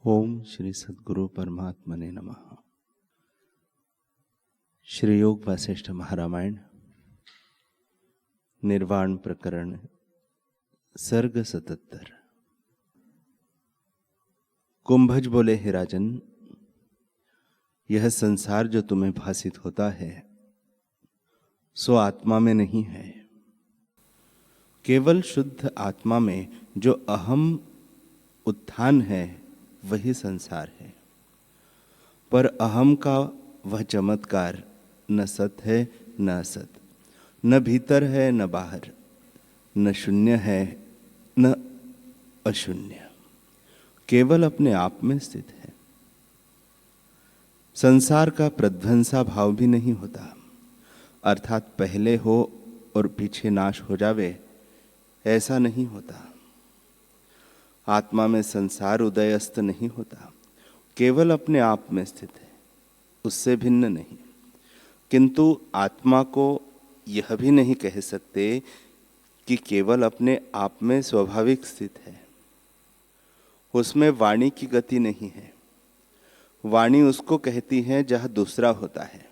ओम श्री सद्गुरु परमात्मने नमः। श्री योग वासिष्ठ महारामायण निर्वाण प्रकरण सर्ग 77। कुंभज बोले, हे राजन, यह संसार जो तुम्हें भासित होता है सो आत्मा में नहीं है। केवल शुद्ध आत्मा में जो अहम उत्थान है वही संसार है। पर अहम का वह चमत्कार न सत है न असत, न भीतर है न बाहर, न शून्य है न अशून्य, केवल अपने आप में स्थित है। संसार का प्रध्वंसा भाव भी नहीं होता, अर्थात पहले हो और पीछे नाश हो जावे, ऐसा नहीं होता। आत्मा में संसार उदय अस्त नहीं होता, केवल अपने आप में स्थित है, उससे भिन्न नहीं। किंतु आत्मा को यह भी नहीं कह सकते कि केवल अपने आप में स्वाभाविक स्थित है। उसमें वाणी की गति नहीं है। वाणी उसको कहती है जहां दूसरा होता है,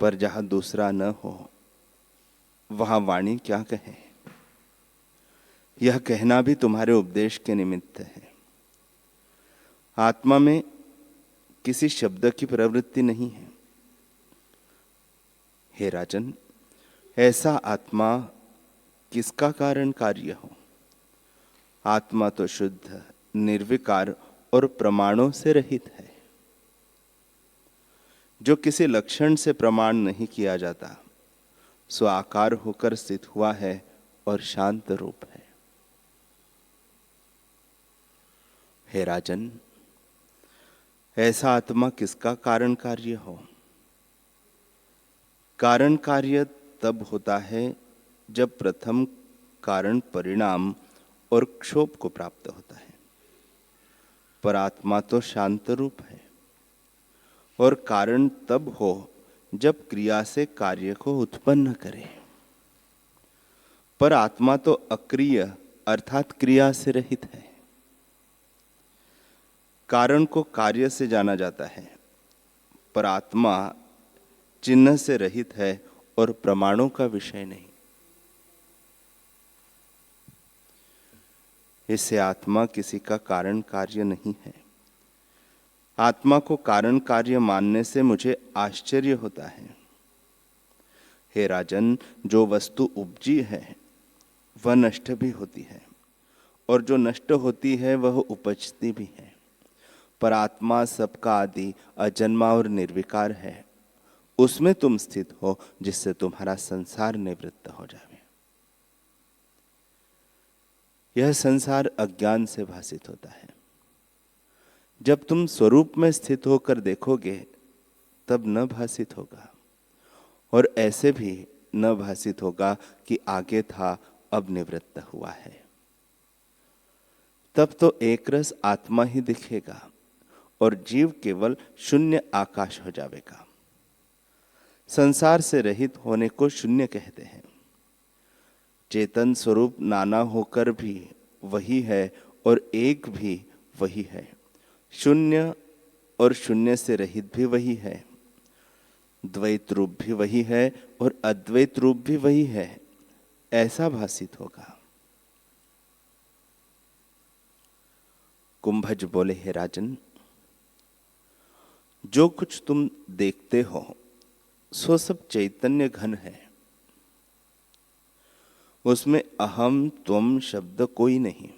पर जहां दूसरा न हो वहां वाणी क्या कहे। यह कहना भी तुम्हारे उपदेश के निमित्त है। आत्मा में किसी शब्द की प्रवृत्ति नहीं है। हे राजन, ऐसा आत्मा किसका कारण कार्य हो? आत्मा तो शुद्ध, निर्विकार और प्रमाणों से रहित है। जो किसी लक्षण से प्रमाण नहीं किया जाता सो आकार होकर स्थित हुआ है और शांत रूप है। हे राजन, ऐसा आत्मा किसका कारण कार्य हो? कारण कार्य तब होता है जब प्रथम कारण परिणाम और क्षोभ को प्राप्त होता है। पर आत्मा तो शांत रूप है। और कारण तब हो जब क्रिया से कार्य को उत्पन्न करे। पर आत्मा तो अक्रिय अर्थात क्रिया से रहित है। कारण को कार्य से जाना जाता है, पर आत्मा चिन्ह से रहित है और प्रमाणों का विषय नहीं। इससे आत्मा किसी का कारण कार्य नहीं है। आत्मा को कारण कार्य मानने से मुझे आश्चर्य होता है। हे राजन, जो वस्तु उपजी है वह नष्ट भी होती है, और जो नष्ट होती है वह उपजती भी है। पर आत्मा सबका आदि, अजन्मा और निर्विकार है। उसमें तुम स्थित हो जिससे तुम्हारा संसार निवृत्त हो जाए। यह संसार अज्ञान से भासित होता है। जब तुम स्वरूप में स्थित होकर देखोगे तब न भासित होगा, और ऐसे भी न भासित होगा कि आगे था अब निवृत्त हुआ है। तब तो एक रस आत्मा ही दिखेगा और जीव केवल शून्य आकाश हो जाएगा। संसार से रहित होने को शून्य कहते हैं। चेतन स्वरूप नाना होकर भी वही है और एक भी वही है। शून्य और शून्य से रहित भी वही है। द्वैत रूप भी वही है और अद्वैत रूप भी वही है, ऐसा भासित होगा। कुंभज बोले, हे राजन, जो कुछ तुम देखते हो सो सब चैतन्य घन है। उसमें अहम त्वम शब्द कोई नहीं।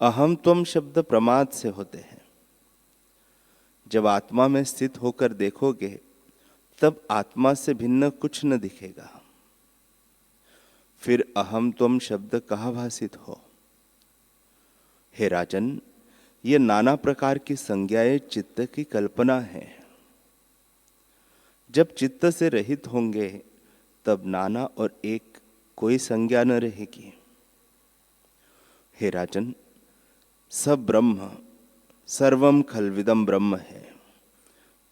अहम त्वम शब्द प्रमाद से होते हैं। जब आत्मा में स्थित होकर देखोगे तब आत्मा से भिन्न कुछ न दिखेगा। फिर अहम त्वम शब्द कहाँ भासित हो? हे राजन, ये नाना प्रकार की संज्ञाएं चित्त की कल्पना है। जब चित्त से रहित होंगे तब नाना और एक कोई संज्ञा न रहेगी। हे राजन, सब ब्रह्म, सर्वम खलविदम ब्रह्म है।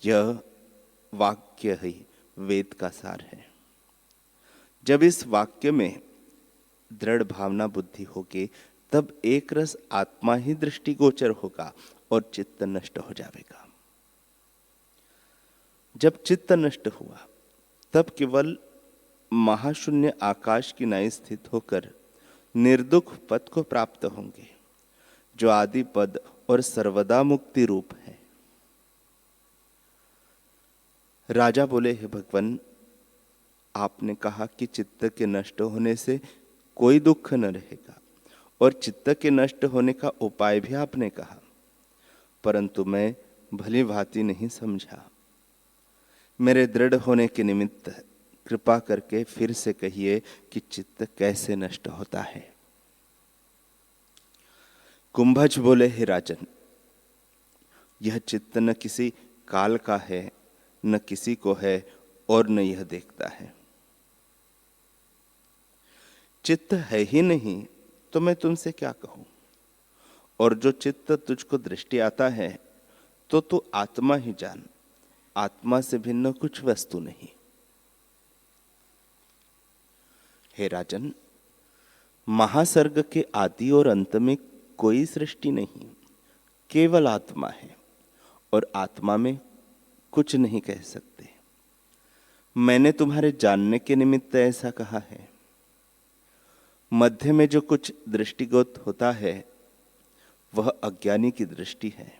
यह वाक्य ही वेद का सार है। जब इस वाक्य में दृढ़ भावना बुद्धि होगी तब एक रस आत्मा ही दृष्टिगोचर होगा और चित्त नष्ट हो जाएगा। जब चित्त नष्ट हुआ तब केवल महाशून्य आकाश की नाई स्थित होकर निर्दुख पद को प्राप्त होंगे, जो आदि पद और सर्वदा मुक्ति रूप है। राजा बोले, हे भगवान, आपने कहा कि चित्त के नष्ट होने से कोई दुख न रहेगा और चित्त के नष्ट होने का उपाय भी आपने कहा, परंतु मैं भली भांति नहीं समझा। मेरे दृढ़ होने के निमित्त कृपा करके फिर से कहिए कि चित्त कैसे नष्ट होता है। कुंभज बोले, हे राजन, यह चित्त न किसी काल का है, न किसी को है और न यह देखता है। चित्त है ही नहीं तो मैं तुमसे क्या कहूं। और जो चित्त तुझको दृष्टि आता है तो तू आत्मा ही जान, आत्मा से भिन्न कुछ वस्तु नहीं। हे राजन, महासर्ग के आदि और अंत में कोई सृष्टि नहीं, केवल आत्मा है और आत्मा में कुछ नहीं कह सकते। मैंने तुम्हारे जानने के निमित्त ऐसा कहा है। मध्य में जो कुछ दृष्टिगत होता है वह अज्ञानी की दृष्टि है।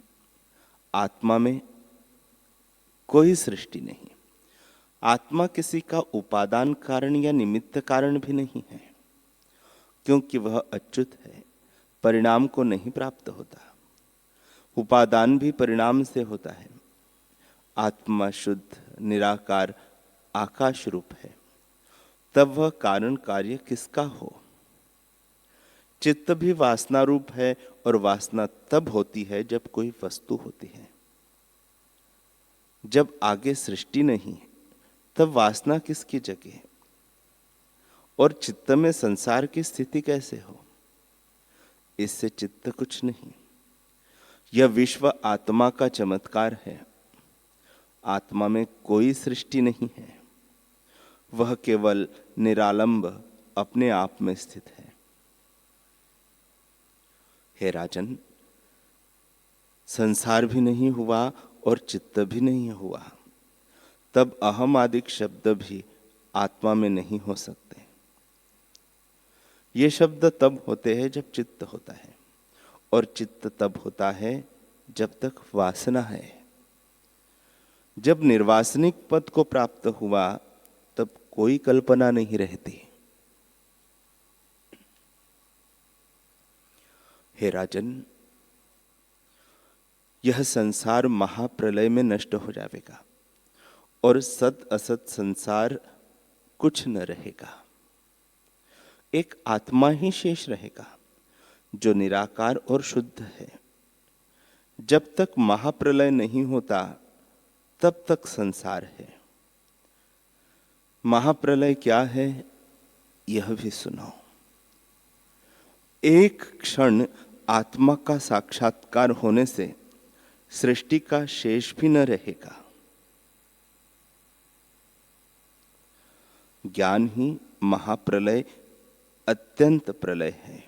आत्मा में कोई सृष्टि नहीं। आत्मा किसी का उपादान कारण या निमित्त कारण भी नहीं है, क्योंकि वह अच्युत है, परिणाम को नहीं प्राप्त होता। उपादान भी परिणाम से होता है। आत्मा शुद्ध निराकार आकाश रूप है, तब वह कारण कार्य किसका हो। चित्त भी वासना रूप है और वासना तब होती है जब कोई वस्तु होती है। जब आगे सृष्टि नहीं तब वासना किसकी जगह, और चित्त में संसार की स्थिति कैसे हो। इससे चित्त कुछ नहीं। यह विश्व आत्मा का चमत्कार है। आत्मा में कोई सृष्टि नहीं है, वह केवल निरालंब अपने आप में स्थित है। हे राजन, संसार भी नहीं हुआ और चित्त भी नहीं हुआ, तब अहम आदिक शब्द भी आत्मा में नहीं हो सकते। ये शब्द तब होते हैं जब चित्त होता है, और चित्त तब होता है जब तक वासना है। जब निर्वासनिक पद को प्राप्त हुआ तब कोई कल्पना नहीं रहती। हे राजन, यह संसार महाप्रलय में नष्ट हो जाएगा और सत असत संसार कुछ न रहेगा। एक आत्मा ही शेष रहेगा जो निराकार और शुद्ध है। जब तक महाप्रलय नहीं होता तब तक संसार है। महाप्रलय क्या है यह भी सुनो। एक क्षण आत्मा का साक्षात्कार होने से सृष्टि का शेष भी न रहेगा। ज्ञान ही महाप्रलय अत्यंत प्रलय है,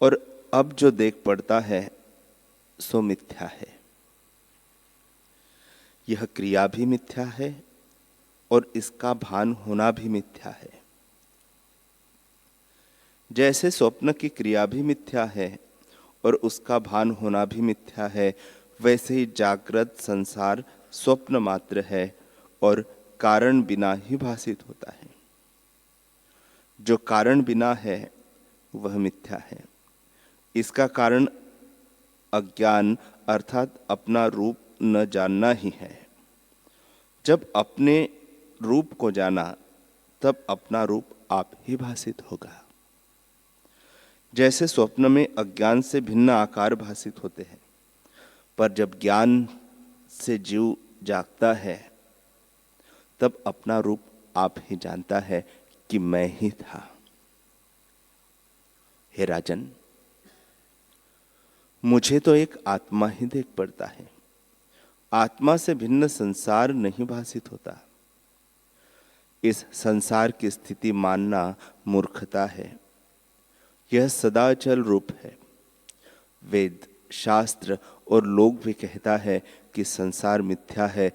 और अब जो देख पड़ता है सो मिथ्या है। यह क्रिया भी मिथ्या है और इसका भान होना भी मिथ्या है। जैसे स्वप्न की क्रिया भी मिथ्या है और उसका भान होना भी मिथ्या है, वैसे ही जागृत संसार स्वप्न मात्र है और कारण बिना ही भासित होता है। जो कारण बिना है वह मिथ्या है। इसका कारण अज्ञान अर्थात अपना रूप न जानना ही है। जब अपने रूप को जाना तब अपना रूप आप ही भासित होगा। जैसे स्वप्न में अज्ञान से भिन्न आकार भासित होते हैं, पर जब ज्ञान से जीव जागता है तब अपना रूप आप ही जानता है कि मैं ही था। हे राजन, मुझे तो एक आत्मा ही देख पड़ता है। आत्मा से भिन्न संसार नहीं भासित होता। इस संसार की स्थिति मानना मूर्खता है। यह सदा अचल रूप है। वेद, शास्त्र और लोग भी कहता है कि संसार मिथ्या है,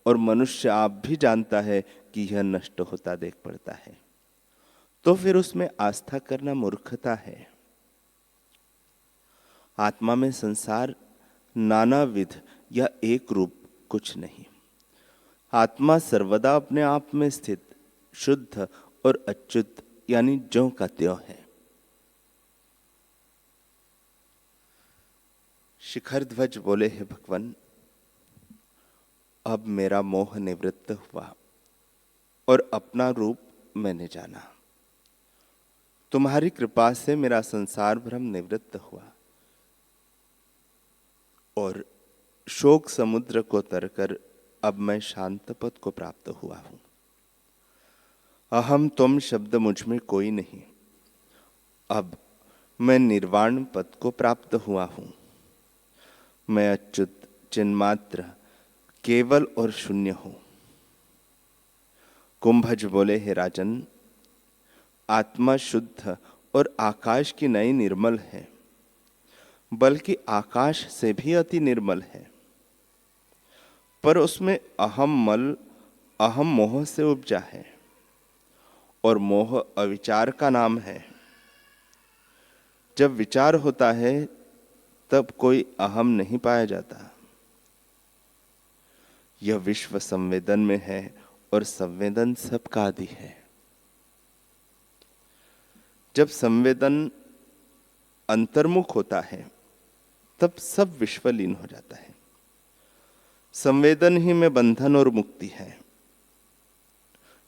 और मनुष्य आप भी जानता है कि यह नष्ट होता देख पड़ता है, तो फिर उसमें आस्था करना मूर्खता है। आत्मा में संसार नानाविध या एक रूप कुछ नहीं। आत्मा सर्वदा अपने आप में स्थित, शुद्ध और अच्युत यानी ज्यों का त्यों है। शिखर ध्वज बोले, हे भगवान, अब मेरा मोह निवृत्त हुआ और अपना रूप मैंने जाना। तुम्हारी कृपा से मेरा संसार भ्रम निवृत्त हुआ और शोक समुद्र को तरकर अब मैं शांत पद को प्राप्त हुआ हूं। अहम तुम शब्द मुझ में कोई नहीं। अब मैं निर्वाण पद को प्राप्त हुआ हूं। मैं अच्युत, चिन्मात्र, केवल और शून्य हूं। कुंभज बोले, हे राजन, आत्मा शुद्ध और आकाश की नई निर्मल है, बल्कि आकाश से भी अति निर्मल है, पर उसमें अहम मल, अहम मोह से उपजा है, और मोह अविचार का नाम है। जब विचार होता है तब कोई अहम नहीं पाया जाता। यह विश्व संवेदन में है और संवेदन सबका आदि है। जब संवेदन अंतर्मुख होता है तब सब विश्वलीन हो जाता है। संवेदन ही में बंधन और मुक्ति है।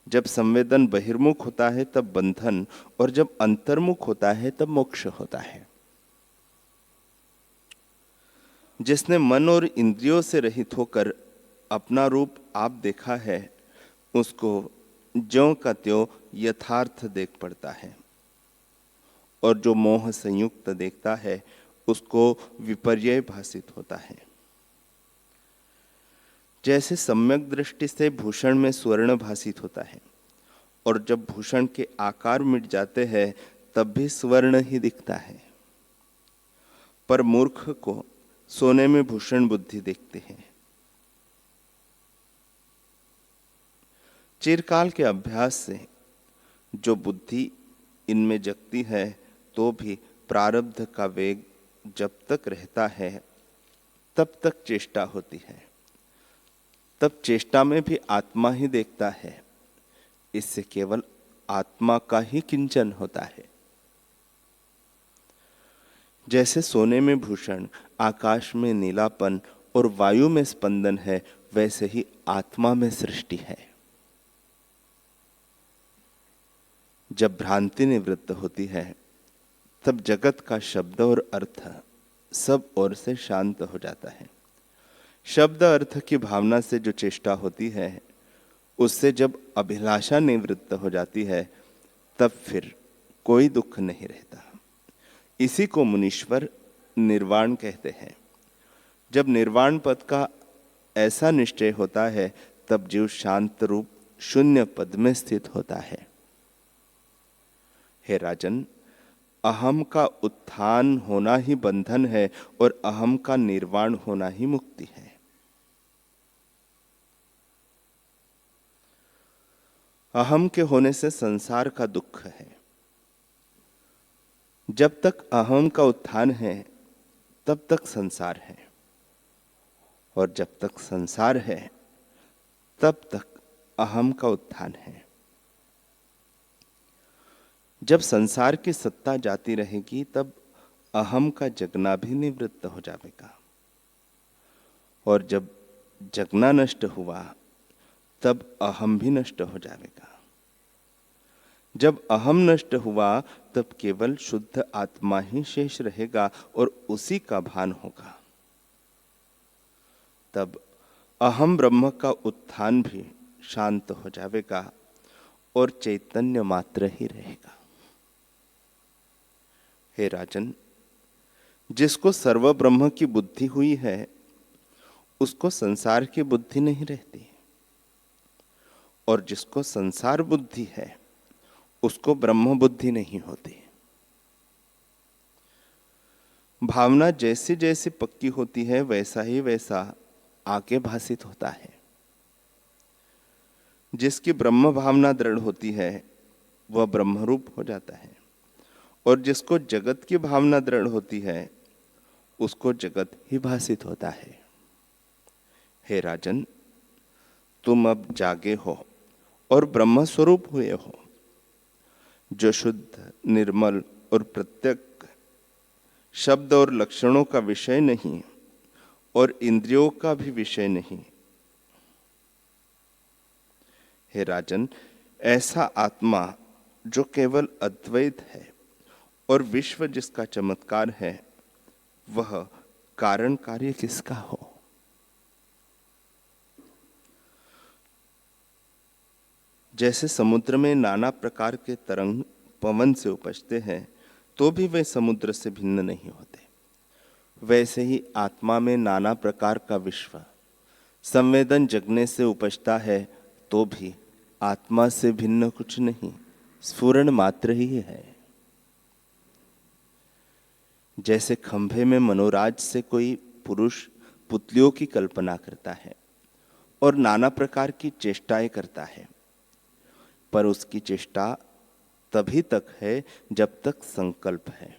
जब संवेदन बहिर्मुख होता है तब बंधन, और जब अंतर्मुख होता है तब मोक्ष होता है। जिसने मन और इंद्रियों से रहित होकर अपना रूप आप देखा है, उसको ज्यों का त्यों यथार्थ देख पड़ता है, और जो मोह संयुक्त देखता है उसको विपर्य भासित होता है। जैसे सम्यक दृष्टि से भूषण में स्वर्ण भासित होता है, और जब भूषण के आकार मिट जाते हैं तब भी स्वर्ण ही दिखता है, पर मूर्ख को सोने में भूषण बुद्धि देखते हैं। चिरकाल के अभ्यास से जो बुद्धि इनमें जगती है, तो भी प्रारब्ध का वेग जब तक रहता है तब तक चेष्टा होती है। तब चेष्टा में भी आत्मा ही देखता है। इससे केवल आत्मा का ही किंचन होता है। जैसे सोने में भूषण, आकाश में नीलापन और वायु में स्पंदन है, वैसे ही आत्मा में सृष्टि है। जब भ्रांति निवृत्त होती है तब जगत का शब्द और अर्थ सब ओर से शांत हो जाता है। शब्द अर्थ की भावना से जो चेष्टा होती है, उससे जब अभिलाषा निवृत्त हो जाती है तब फिर कोई दुख नहीं रहता। इसी को मुनीश्वर निर्वाण कहते हैं। जब निर्वाण पद का ऐसा निश्चय होता है तब जीव शांत रूप शून्य पद में स्थित होता है। हे राजन, अहम का उत्थान होना ही बंधन है और अहम का निर्वाण होना ही मुक्ति है। अहम के होने से संसार का दुख है। जब तक अहम का उत्थान है तब तक संसार है, और जब तक संसार है तब तक अहम का उत्थान है। जब संसार की सत्ता जाती रहेगी तब अहम का जगना भी निवृत्त हो जाएगा, और जब जगना नष्ट हुआ तब अहम भी नष्ट हो जाएगा। जब अहम नष्ट हुआ तब केवल शुद्ध आत्मा ही शेष रहेगा और उसी का भान होगा। तब अहम ब्रह्म का उत्थान भी शांत हो जाएगा और चैतन्य मात्र ही रहेगा। हे राजन, जिसको सर्व ब्रह्म की बुद्धि हुई है उसको संसार की बुद्धि नहीं रहती, और जिसको संसार बुद्धि है उसको ब्रह्म बुद्धि नहीं होती। भावना जैसी जैसी पक्की होती है वैसा ही वैसा आगे भासित होता है। जिसकी ब्रह्म भावना दृढ़ होती है वह ब्रह्मरूप हो जाता है, और जिसको जगत की भावना दृढ़ होती है उसको जगत ही भासित होता है। हे राजन, तुम अब जागे हो और ब्रह्म स्वरूप हुए हो, जो शुद्ध, निर्मल और प्रत्यक्ष, शब्द और लक्षणों का विषय नहीं और इंद्रियों का भी विषय नहीं। हे राजन, ऐसा आत्मा जो केवल अद्वैत है और विश्व जिसका चमत्कार है, वह कारण कार्य किसका हो? जैसे समुद्र में नाना प्रकार के तरंग पवन से उपजते हैं तो भी वे समुद्र से भिन्न नहीं होते, वैसे ही आत्मा में नाना प्रकार का विश्व संवेदन जगने से उपजता है तो भी आत्मा से भिन्न कुछ नहीं, स्फुरण मात्र ही है। जैसे खंभे में मनोराज से कोई पुरुष पुतलियों की कल्पना करता है और नाना प्रकार की चेष्टाएं करता है, पर उसकी चेष्टा तभी तक है जब तक संकल्प है,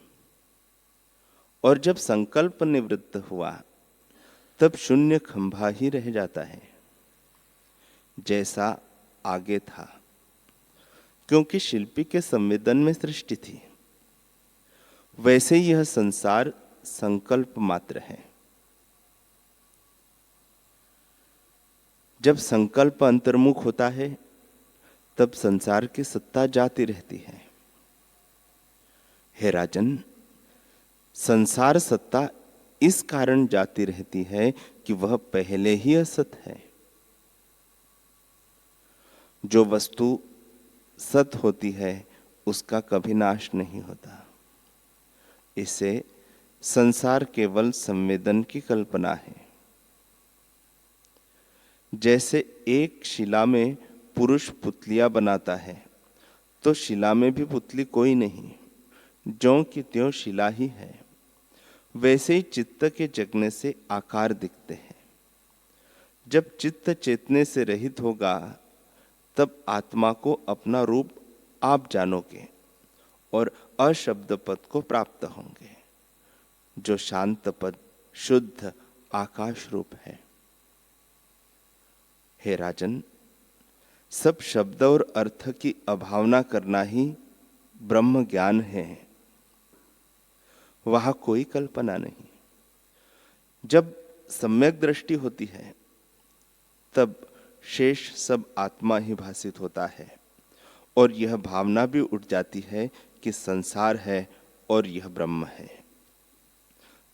और जब संकल्प निवृत्त हुआ तब शून्य खंभा ही रह जाता है, जैसा आगे था, क्योंकि शिल्पी के संवेदन में सृष्टि थी। वैसे यह संसार संकल्प मात्र है। जब संकल्प अंतर्मुख होता है तब संसार की सत्ता जाती रहती है। हे राजन, संसार सत्ता इस कारण जाती रहती है कि वह पहले ही असत है। जो वस्तु सत होती है उसका कभी नाश नहीं होता। इसे संसार केवल संवेदन की कल्पना है। जैसे एक शिला में पुरुष पुतलियां बनाता है तो शिला में भी पुतली कोई नहीं, ज्यों की त्यों शिला ही है। वैसे ही चित्त के जगने से आकार दिखते हैं। जब चित्त चेतने से रहित होगा तब आत्मा को अपना रूप आप जानोगे और अशब्द पद को प्राप्त होंगे, जो शांत पद शुद्ध आकाश रूप है। हे राजन, सब शब्द और अर्थ की अभावना करना ही ब्रह्म ज्ञान है, वहां कोई कल्पना नहीं। जब सम्यक दृष्टि होती है तब शेष सब आत्मा ही भासित होता है, और यह भावना भी उठ जाती है कि संसार है और यह ब्रह्म है।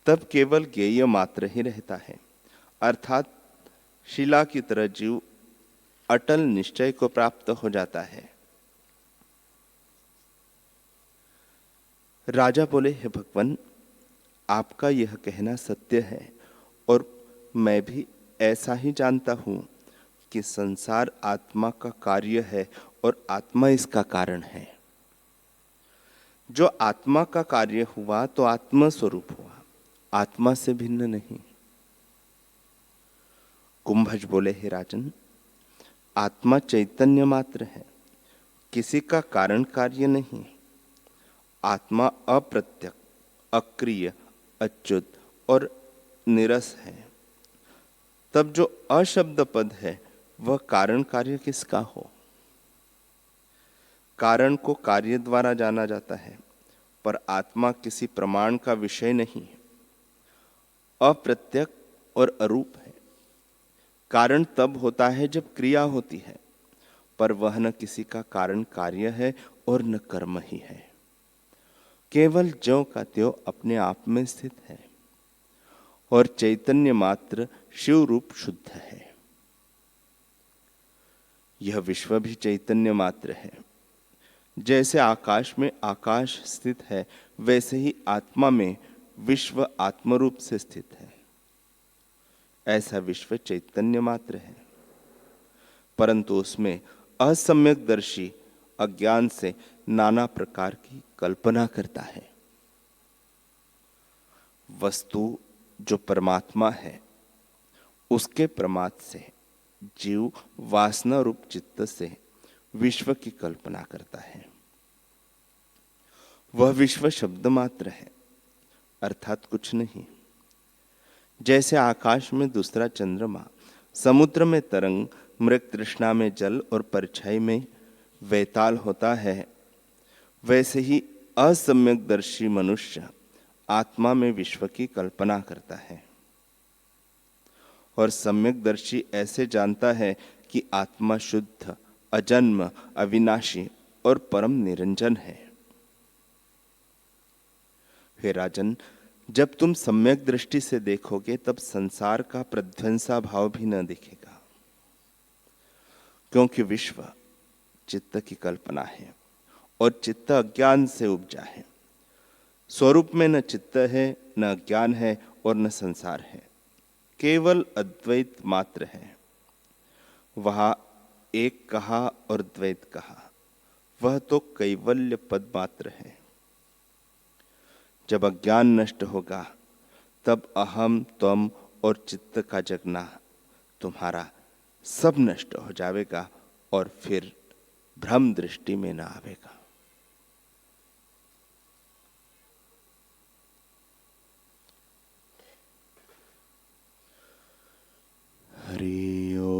तब केवल ज्ञेय मात्र ही रहता है, अर्थात शिला की तरह जीव अटल निश्चय को प्राप्त हो जाता है। राजा बोले, हे भगवान, आपका यह कहना सत्य है और मैं भी ऐसा ही जानता हूं कि संसार आत्मा का कार्य है और आत्मा इसका कारण है। जो आत्मा का कार्य हुआ तो आत्मा स्वरूप हुआ, आत्मा से भिन्न नहीं। कुंभज बोले, हे राजन, आत्मा चैतन्य मात्र है, किसी का कारण कार्य नहीं। आत्मा अप्रत्यक्ष, अक्रिय, अच्युत और निरस है। तब जो अशब्द पद है वह कारण कार्य किसका हो? कारण को कार्य द्वारा जाना जाता है, पर आत्मा किसी प्रमाण का विषय नहीं, अप्रत्यक्ष और अरूप है। कारण तब होता है जब क्रिया होती है, पर वह न किसी का कारण कार्य है और न कर्म ही है। केवल ज्यों का त्यों अपने आप में स्थित है और चैतन्य मात्र शिव रूप शुद्ध है। यह विश्व भी चैतन्य मात्र है। जैसे आकाश में आकाश स्थित है, वैसे ही आत्मा में विश्व आत्मरूप से स्थित है। ऐसा विश्व चैतन्य मात्र है, परंतु उसमें असम्यकदर्शी अज्ञान से नाना प्रकार की कल्पना करता है। वस्तु जो परमात्मा है उसके प्रमाद से जीव वासना रूप चित्त से विश्व की कल्पना करता है। वह विश्व शब्द मात्र है, अर्थात कुछ नहीं। जैसे आकाश में दूसरा चंद्रमा, समुद्र में तरंग, मृग तृष्णा में जल और परछाई में वैताल होता है, वैसे ही असम्यकदर्शी मनुष्य आत्मा में विश्व की कल्पना करता है। और सम्यकदर्शी ऐसे जानता है कि आत्मा शुद्ध, अजन्म, अविनाशी और परम निरंजन है। हे राजन, जब तुम सम्यक दृष्टि से देखोगे तब संसार का प्रध्वंसा भाव भी न दिखेगा, क्योंकि विश्व चित्त की कल्पना है और चित्त अज्ञान से उपजा है। स्वरूप में न चित्त है, न अज्ञान है और न संसार है, केवल अद्वैत मात्र है। वहां एक कहा और द्वैत कहा, वह तो कैवल्य पद मात्र है। जब अज्ञान नष्ट होगा तब अहम, त्वम और चित्त का जगना तुम्हारा सब नष्ट हो जाएगा और फिर भ्रम दृष्टि में न आवेगा। हरि ओम,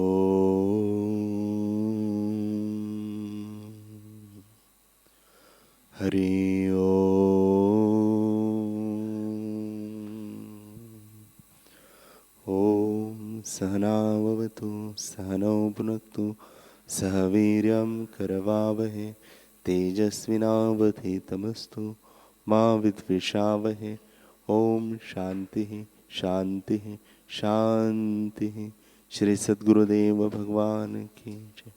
हरि ओम। सहनाववतु सहनौ भुनक्तु सह वीर्यं करवावहे तेजस्विनावधीतमस्तु मा विद्विषावहे। ओम शांति शांति शांति। श्री सद्गुरुदेव भगवान की जय।